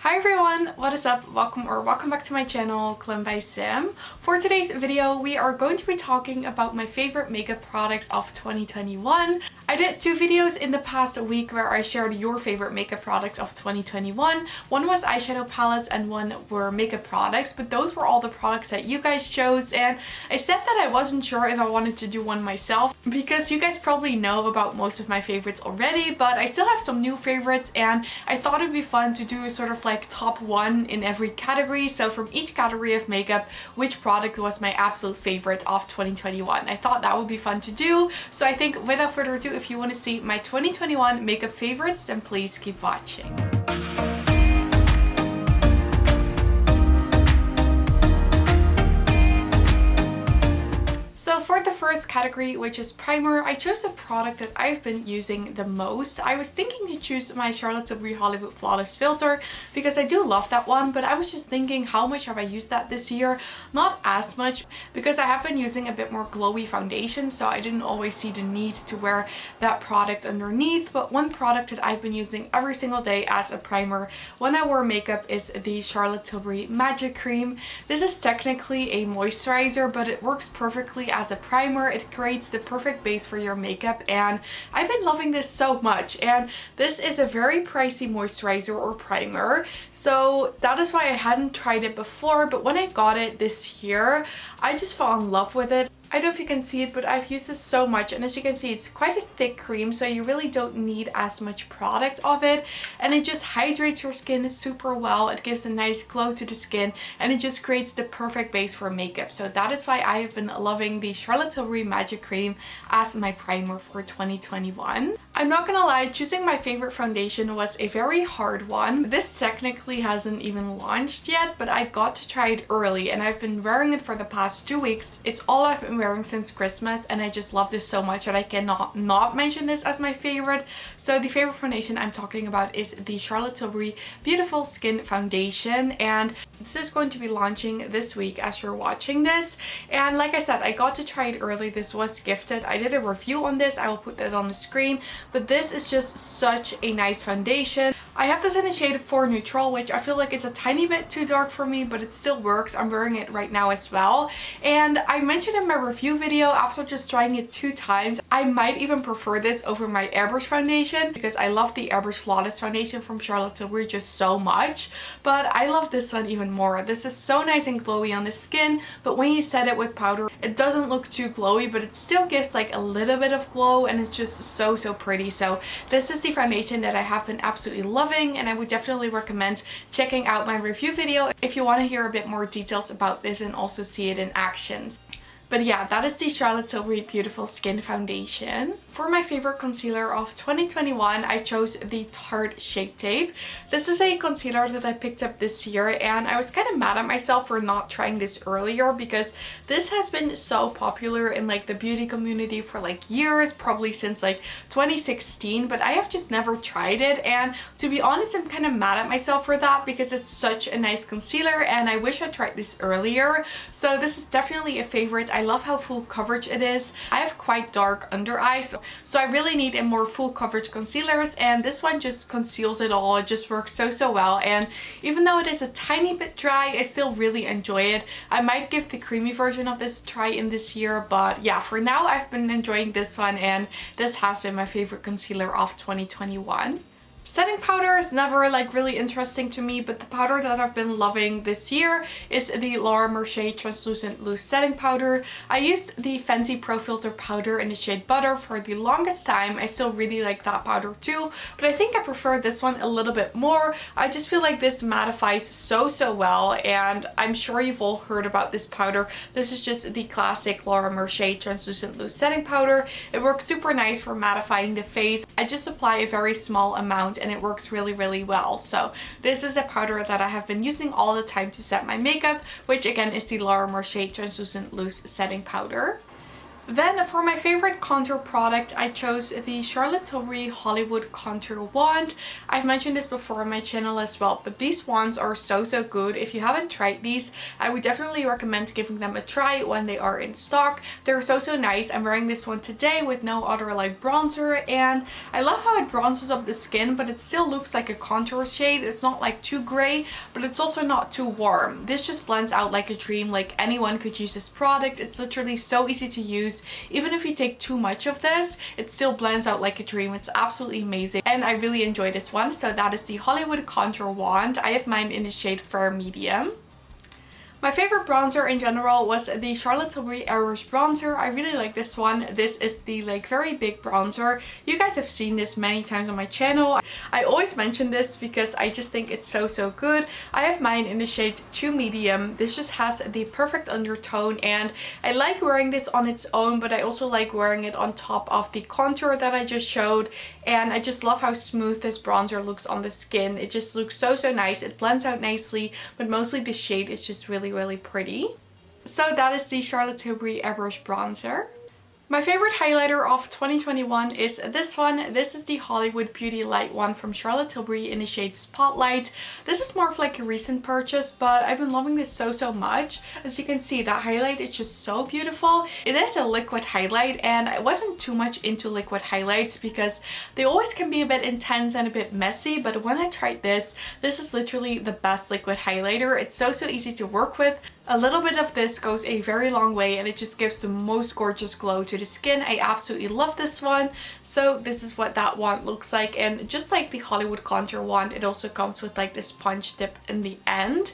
Hi everyone, what is up? Welcome back to my channel, Glam By Sam. For today's video, we are going to be talking about my favorite makeup products of 2021. I did two videos in the past week where I shared your favorite makeup products of 2021. One was eyeshadow palettes and one were makeup products, but those were all the products that you guys chose, and I said that I wasn't sure if I wanted to do one myself because you guys probably know about most of my favorites already, but I still have some new favorites and I thought it'd be fun to do sort of like top one in every category. So from each category of makeup, which product was my absolute favorite of 2021. I thought that would be fun to do. So I think without further ado, if you want to see my 2021 makeup favorites, then please keep watching. So for the first category, which is primer, I chose a product that I've been using the most. I was thinking to choose my Charlotte Tilbury Hollywood Flawless Filter because I do love that one, but I was just thinking, how much have I used that this year? Not as much, because I have been using a bit more glowy foundation, so I didn't always see the need to wear that product underneath. But one product that I've been using every single day as a primer when I wear makeup is the Charlotte Tilbury Magic Cream. This is technically a moisturizer, but it works perfectly as a primer. It creates the perfect base for your makeup, and I've been loving this so much. And this is a very pricey moisturizer or primer, so that is why I hadn't tried it before, but when I got it this year, I just fell in love with it. I don't know if you can see it, but I've used this so much, and as you can see, it's quite a thick cream, so you really don't need as much product of it, and it just hydrates your skin super well. It gives a nice glow to the skin, and it just creates the perfect base for makeup. So that is why I have been loving the Charlotte Tilbury Magic Cream as my primer for 2021. I'm not gonna lie, choosing my favorite foundation was a very hard one. This technically hasn't even launched yet, but I got to try it early, and I've been wearing it for the past 2 weeks. It's all I've been wearing since Christmas, and I just love this so much that I cannot not mention this as my favorite. So the favorite foundation I'm talking about is the Charlotte Tilbury Beautiful Skin Foundation, and this is going to be launching this week as you're watching this. And like I said, I got to try it early. This was gifted. I did a review on this. I will put that on the screen, but this is just such a nice foundation. I have this in a shade 4 Neutral, which I feel like is a tiny bit too dark for me, but it still works. I'm wearing it right now as well, and I mentioned in my review video, after just trying it 2 times, I might even prefer this over my airbrush foundation because I love the airbrush Flawless foundation from Charlotte Tilbury just so much, but I love this one even more. This is so nice and glowy on the skin, but when you set it with powder, it doesn't look too glowy, but it still gives like a little bit of glow, and it's just so pretty. So this is the foundation that I have been absolutely loving, and I would definitely recommend checking out my review video if you want to hear a bit more details about this and also see it in actions. But yeah, that is the Charlotte Tilbury Beautiful Skin Foundation. For my favorite concealer of 2021, I chose the Tarte Shape Tape. This is a concealer that I picked up this year, and I was kind of mad at myself for not trying this earlier because this has been so popular in like the beauty community for like years, probably since like 2016, but I have just never tried it. And to be honest, I'm kind of mad at myself for that because it's such a nice concealer and I wish I tried this earlier. So this is definitely a favorite. I love how full coverage it is. I have quite dark under eyes, so I really need a more full coverage concealers, and this one just conceals it all. It just works so well, and even though it is a tiny bit dry, I still really enjoy it. I might give the creamy version of this a try in this year, but yeah, for now I've been enjoying this one, and this has been my favorite concealer of 2021. Setting powder is never like really interesting to me, but the powder that I've been loving this year is the Laura Mercier Translucent Loose Setting Powder. I used the Fenty Pro Filter powder in the shade Butter for the longest time. I still really like that powder too, but I think I prefer this one a little bit more. I just feel like this mattifies so well, and I'm sure you've all heard about this powder. This is just the classic Laura Mercier Translucent Loose Setting Powder. It works super nice for mattifying the face. I just apply a very small amount and it works really well. So this is the powder that I have been using all the time to set my makeup, which again is the Laura Mercier Translucent Loose Setting Powder. Then for my favorite contour product, I chose the Charlotte Tilbury Hollywood Contour Wand. I've mentioned this before on my channel as well, but these wands are so good. If you haven't tried these, I would definitely recommend giving them a try when they are in stock. They're so nice. I'm wearing this one today with no other like bronzer, and I love how it bronzes up the skin, but it still looks like a contour shade. It's not like too gray, but it's also not too warm. This just blends out like a dream. Like anyone could use this product. It's literally so easy to use. Even if you take too much of this, it still blends out like a dream. It's absolutely amazing, and I really enjoy this one. So that is the Hollywood Contour Wand. I have mine in the shade Firm Medium. My favorite bronzer in general was the Charlotte Tilbury Airbrush bronzer. I really like this one. This is the like very big bronzer. You guys have seen this many times on my channel. I always mention this because I just think it's so good. I have mine in the shade 2 Medium. This just has the perfect undertone, and I like wearing this on its own, but I also like wearing it on top of the contour that I just showed. And I just love how smooth this bronzer looks on the skin. It just looks so nice. It blends out nicely, but mostly the shade is just really pretty. So that is the Charlotte Tilbury Airbrush bronzer. My favorite highlighter of 2021 is this one. This is the Hollywood Beauty Light one from Charlotte Tilbury in the shade Spotlight. This is more of like a recent purchase, but I've been loving this so much. As you can see, that highlight is just so beautiful. It is a liquid highlight, and I wasn't too much into liquid highlights because they always can be a bit intense and a bit messy, but when I tried this is literally the best liquid highlighter. It's so easy to work with. A little bit of this goes a very long way, and it just gives the most gorgeous glow to the skin. I absolutely love this one. So this is what that wand looks like, and just like the Hollywood Contour Wand, it also comes with like this sponge tip in the end.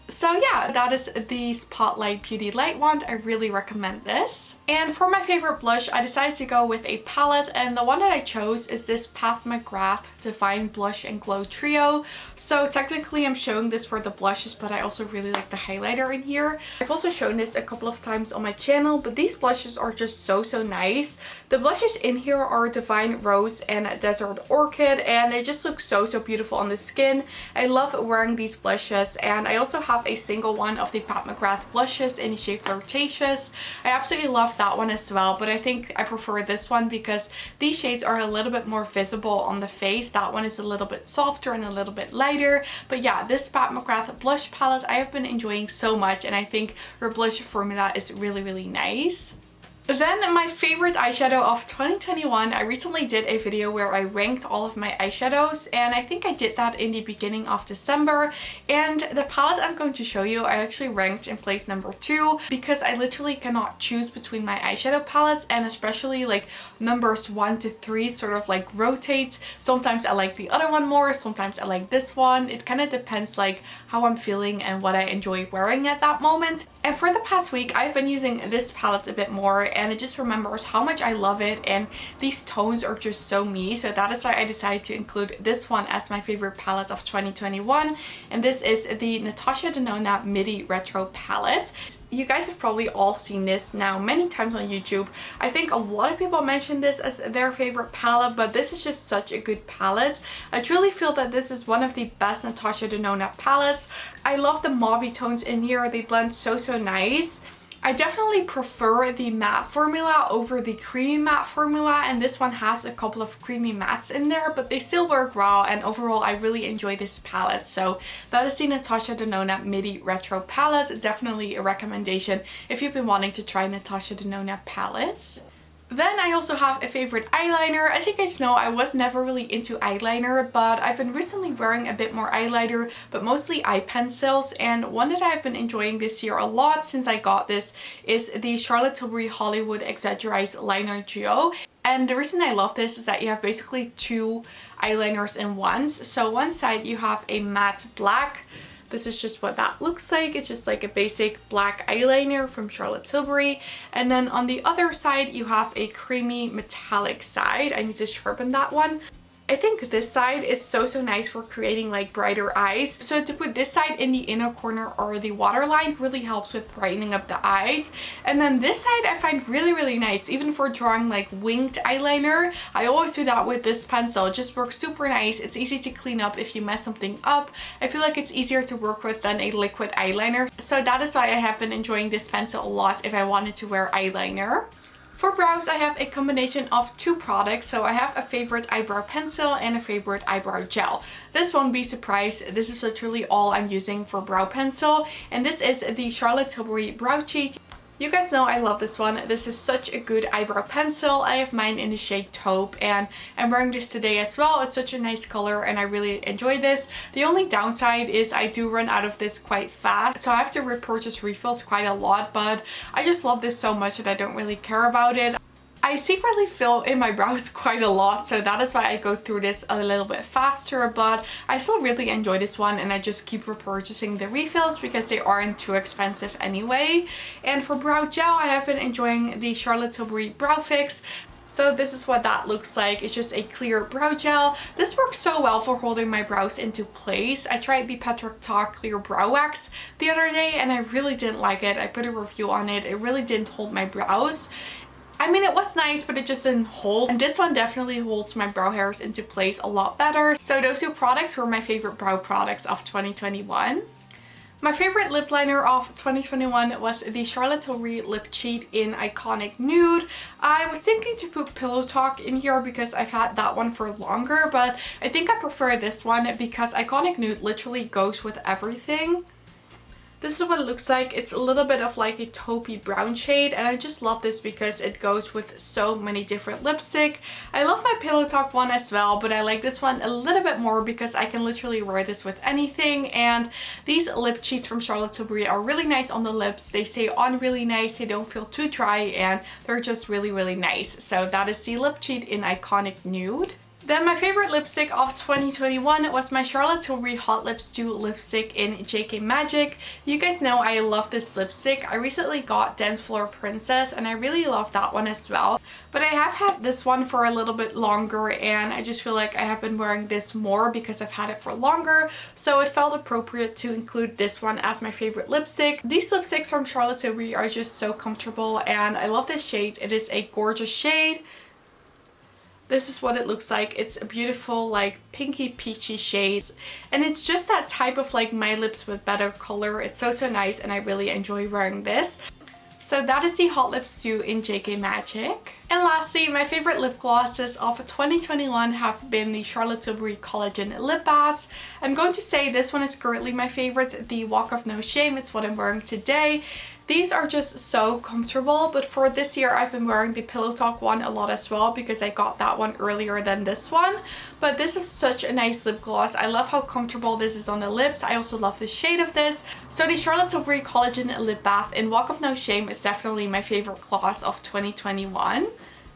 So yeah, that is the Spotlight Beauty Light Wand. I really recommend this. And for my favorite blush, I decided to go with a palette, and the one that I chose is this Pat McGrath Divine Blush and Glow Trio. So technically I'm showing this for the blushes, but I also really like the highlighter in here. I've also shown this a couple of times on my channel, but these blushes are just so nice. The blushes in here are Divine Rose and Desert Orchid, and they just look so beautiful on the skin. I love wearing these blushes, and I also have a single one of the Pat McGrath blushes in the shade Flirtatious. I absolutely love that one as well, but I think I prefer this one because these shades are a little bit more visible on the face. That one is a little bit softer and a little bit lighter. But yeah, this Pat McGrath blush palette I have been enjoying so much, and I think her blush formula is really nice. Then my favorite eyeshadow of 2021, I recently did a video where I ranked all of my eyeshadows, and I think I did that in the beginning of December. And the palette I'm going to show you, I actually ranked in place number 2 because I literally cannot choose between my eyeshadow palettes, and especially like numbers 1 to 3 sort of like rotate. Sometimes I like the other one more, sometimes I like this one. It kind of depends like how I'm feeling and what I enjoy wearing at that moment. And for the past week, I've been using this palette a bit more, and it just remembers how much I love it, and these tones are just so me. So that is why I decided to include this one as my favorite palette of 2021, and this is the Natasha Denona Midi Retro palette. You guys have probably all seen this now many times on YouTube. I think a lot of people mention this as their favorite palette, but this is just such a good palette. I truly feel that this is one of the best Natasha Denona palettes. I love the mauvey tones in here. They blend so nice. I definitely prefer the matte formula over the creamy matte formula, and this one has a couple of creamy mattes in there, but they still work well, and overall I really enjoy this palette. So that is the Natasha Denona Midi Retro palette. Definitely a recommendation if you've been wanting to try Natasha Denona palettes. Then I also have a favorite eyeliner. As you guys know, I was never really into eyeliner, but I've been recently wearing a bit more eyeliner, but mostly eye pencils. And one that I've been enjoying this year a lot since I got this is the Charlotte Tilbury Hollywood Exaggerate Liner Duo. And the reason I love this is that you have basically 2 eyeliners in one. So one side you have a matte black. This is just what that looks like. It's just like a basic black eyeliner from Charlotte Tilbury. And then on the other side, you have a creamy metallic side. I need to sharpen that one. I think this side is so nice for creating like brighter eyes. So to put this side in the inner corner or the waterline really helps with brightening up the eyes. And then this side I find really nice, even for drawing like winged eyeliner. I always do that with this pencil. It just works super nice. It's easy to clean up if you mess something up. I feel like it's easier to work with than a liquid eyeliner. So that is why I have been enjoying this pencil a lot if I wanted to wear eyeliner. For brows, I have a combination of two products. So I have a favorite eyebrow pencil and a favorite eyebrow gel. This won't be surprised. This is literally all I'm using for brow pencil. And this is the Charlotte Tilbury Brow Cheat. You guys know I love this one. This is such a good eyebrow pencil. I have mine in the shade taupe and I'm wearing this today as well. It's such a nice color and I really enjoy this. The only downside is I do run out of this quite fast, so I have to repurchase refills quite a lot, but I just love this so much that I don't really care about it. I secretly fill in my brows quite a lot, so that is why I go through this a little bit faster, but I still really enjoy this one and I just keep repurchasing the refills because they aren't too expensive anyway. And for brow gel, I have been enjoying the Charlotte Tilbury Brow Fix. So this is what that looks like. It's just a clear brow gel. This works so well for holding my brows into place. I tried the Petric Talk Clear Brow Wax the other day and I really didn't like it. I put a review on it. It really didn't hold my brows. I mean, it was nice, but it just didn't hold. And this one definitely holds my brow hairs into place a lot better. So those two products were my favorite brow products of 2021. My favorite lip liner of 2021 was the Charlotte Tilbury Lip Cheat in Iconic Nude. I was thinking to put Pillow Talk in here because I've had that one for longer, but I think I prefer this one because Iconic Nude literally goes with everything. This is what it looks like. It's a little bit of like a taupey brown shade and I just love this because it goes with so many different lipstick. I love my Pillow Talk one as well, but I like this one a little bit more because I can literally wear this with anything. And these lip cheats from Charlotte Tilbury are really nice on the lips. They stay on really nice, they don't feel too dry, and they're just really nice. So that is the lip cheat in Iconic Nude. Then my favorite lipstick of 2021 was my Charlotte Tilbury Hot Lips Dew lipstick in JK Magic. You guys know I love this lipstick. I recently got Dance Floor Princess and I really love that one as well. But I have had this one for a little bit longer and I just feel like I have been wearing this more because I've had it for longer. So it felt appropriate to include this one as my favorite lipstick. These lipsticks from Charlotte Tilbury are just so comfortable and I love this shade. It is a gorgeous shade. This is what it looks like. It's a beautiful like pinky peachy shade and it's just that type of like my lips with better color. It's so nice and I really enjoy wearing this. So that is the Hot Lips Dew in JK Magic. And lastly, my favorite lip glosses of 2021 have been the Charlotte Tilbury Collagen Lip Balm. I'm going to say this one is currently my favorite, the Walk of No Shame. It's what I'm wearing today. These are just so comfortable, but for this year I've been wearing the Pillow Talk one a lot as well because I got that one earlier than this one. But this is such a nice lip gloss. I love how comfortable this is on the lips. I also love the shade of this. So the Charlotte Tilbury Collagen Lip Bath in Walk of No Shame is definitely my favorite gloss of 2021.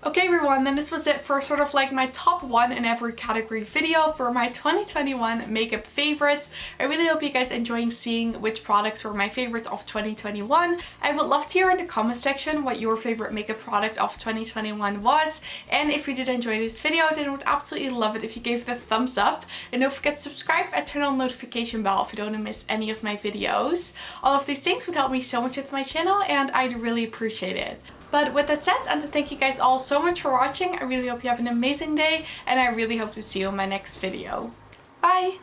Okay everyone, then this was it for sort of like my top one in every category video for my 2021 makeup favorites. I really hope you guys enjoying seeing which products were my favorites of 2021. I would love to hear in the comment section what your favorite makeup products of 2021 was. And if you did enjoy this video, then I would absolutely love it if you gave it a thumbs up. And don't forget to subscribe and turn on the notification bell if you don't want to miss any of my videos. All of these things would help me so much with my channel and I'd really appreciate it. But with that said, and to thank you guys all so much for watching, I really hope you have an amazing day and I really hope to see you in my next video. Bye!